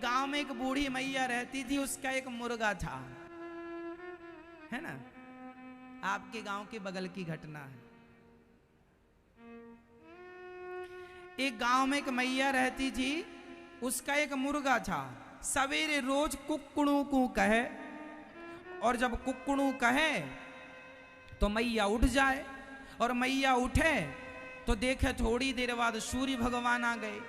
गांव में एक बूढ़ी मैया रहती थी, उसका एक मुर्गा था, है ना। आपके गांव के बगल की घटना है। एक गांव में एक मैया रहती थी, उसका एक मुर्गा था। सवेरे रोज कुकड़ू कू कहे, और जब कुकड़ू कहे तो मैया उठ जाए, और मैया उठे तो देखे थोड़ी देर बाद सूर्य भगवान आ गए।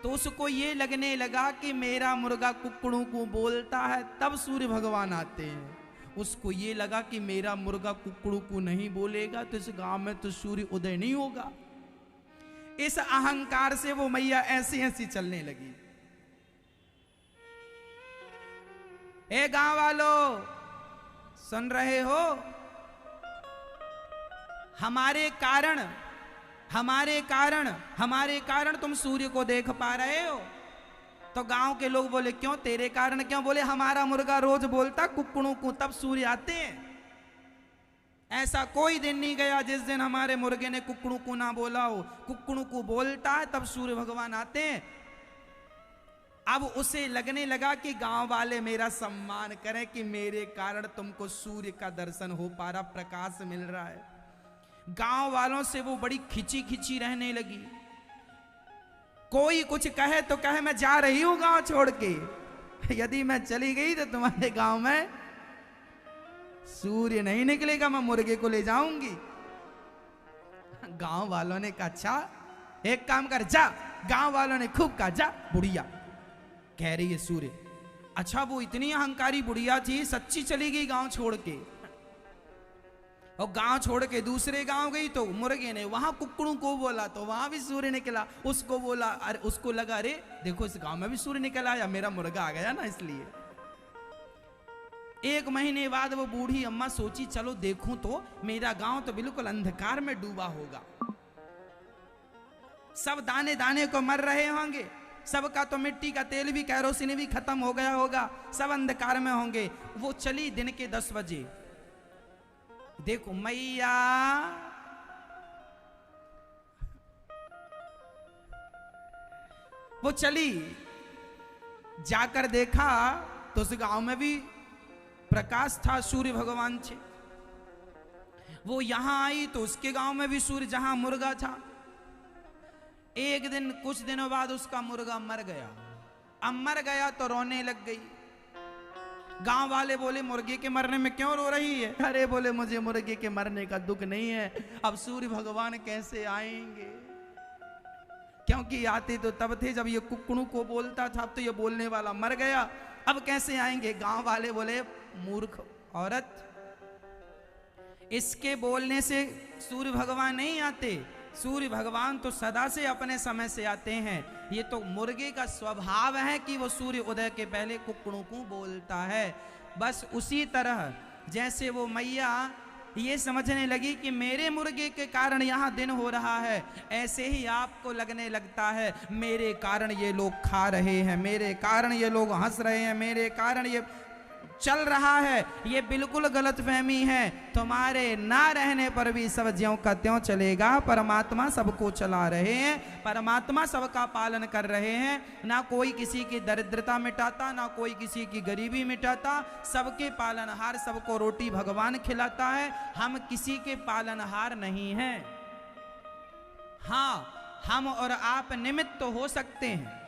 तो उसको ये लगने लगा कि मेरा मुर्गा कुकड़ू को बोलता है तब सूर्य भगवान आते हैं। उसको ये लगा कि मेरा मुर्गा कुकड़ू को नहीं बोलेगा तो इस गांव में तो सूर्य उदय नहीं होगा। इस अहंकार से वो मैया ऐसी ऐसी चलने लगी। ए गांव वालों, सुन रहे हो? हमारे कारण तुम सूर्य को देख पा रहे हो। तो गांव के लोग बोले क्यों, तेरे कारण क्यों? बोले हमारा मुर्गा रोज बोलता कुकड़ू को तब सूर्य आते हैं। ऐसा कोई दिन नहीं गया जिस दिन हमारे मुर्गे ने कुकड़ू को ना बोला हो। कुकड़ू को बोलता है तब सूर्य भगवान आते हैं। अब उसे लगने लगा कि गांव वाले मेरा सम्मान करें कि मेरे कारण तुमको सूर्य का दर्शन हो पा रहा, प्रकाश मिल रहा है। गांव वालों से वो बड़ी खिंची खिंची रहने लगी। कोई कुछ कहे तो कहे मैं जा रही हूं गांव छोड़ के, यदि मैं चली गई तो तुम्हारे गांव में सूर्य नहीं निकलेगा, मैं मुर्गे को ले जाऊंगी। गांव वालों ने कहा अच्छा एक काम कर, जा। गांव वालों ने खूब कहा जा। बुढ़िया कह रही है सूर्य, अच्छा वो इतनी अहंकारी बुढ़िया थी, सच्ची चली गई गांव छोड़ के। और गांव छोड़ के दूसरे गांव गई तो मुर्गे ने वहां कुकड़ू को बोला तो वहां भी सूर्य निकला। उसको बोला, अरे उसको लगा अरे देखो इस गांव में भी सूर्य निकल आया, मेरा मुर्गा आ गया ना। इसलिए 1 महीने बाद वो बूढ़ी अम्मा सोची चलो देखूं तो मेरा गांव तो बिल्कुल अंधकार में डूबा होगा, सब दाने दाने को मर रहे होंगे, सबका तो मिट्टी का तेल भी कैरोसिन भी खत्म हो गया होगा, सब अंधकार में होंगे। वो चली दिन के 10 बजे। देखो मैया वो चली, जाकर देखा तो उस गांव में भी प्रकाश था, सूर्य भगवान थे। वो यहां आई तो उसके गांव में भी सूर्य, जहां मुर्गा था। एक दिन कुछ दिनों बाद उसका मुर्गा मर गया। अब मर गया तो रोने लग गई। गांव वाले बोले मुर्गे के मरने में क्यों रो रही है? अरे बोले मुझे मुर्गे के मरने का दुख नहीं है, अब सूर्य भगवान कैसे आएंगे, क्योंकि आते तो तब थे जब ये कुकड़ू को बोलता था, अब तो ये बोलने वाला मर गया, अब कैसे आएंगे? गांव वाले बोले मूर्ख औरत, इसके बोलने से सूर्य भगवान नहीं आते, सूर्य भगवान तो सदा से अपने समय से आते हैं। ये तो मुर्गे का स्वभाव है कि वो सूर्य उदय के पहले कुकड़ू को बोलता है। बस उसी तरह जैसे वो मैया ये समझने लगी कि मेरे मुर्गे के कारण यहाँ दिन हो रहा है, ऐसे ही आपको लगने लगता है मेरे कारण ये लोग खा रहे हैं, मेरे कारण ये लोग हंस रहे हैं, मेरे कारण ये चल रहा है। ये बिल्कुल गलतफहमी है। तुम्हारे ना रहने पर भी सब ज्यों का त्यों चलेगा। परमात्मा सबको चला रहे हैं, परमात्मा सबका पालन कर रहे हैं। ना कोई किसी की दरिद्रता मिटाता, ना कोई किसी की गरीबी मिटाता, सबके पालनहार, सबको रोटी भगवान खिलाता है। हम किसी के पालनहार नहीं हैं। हाँ, हम और आप निमित्त तो हो सकते हैं,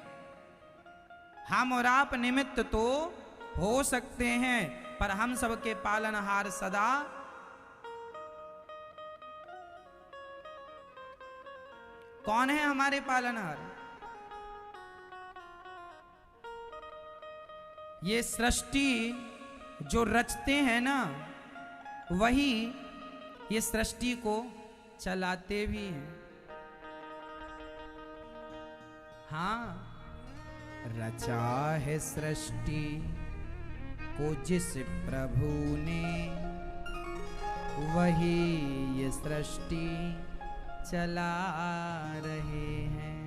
हम और आप निमित्त तो हो सकते हैं, पर हम सबके पालनहार सदा कौन है? हमारे पालनहार ये सृष्टि जो रचते हैं ना, वही ये सृष्टि को चलाते भी हैं। हाँ, रचा है सृष्टि को जिस प्रभु ने, वही ये सृष्टि चला रहे हैं।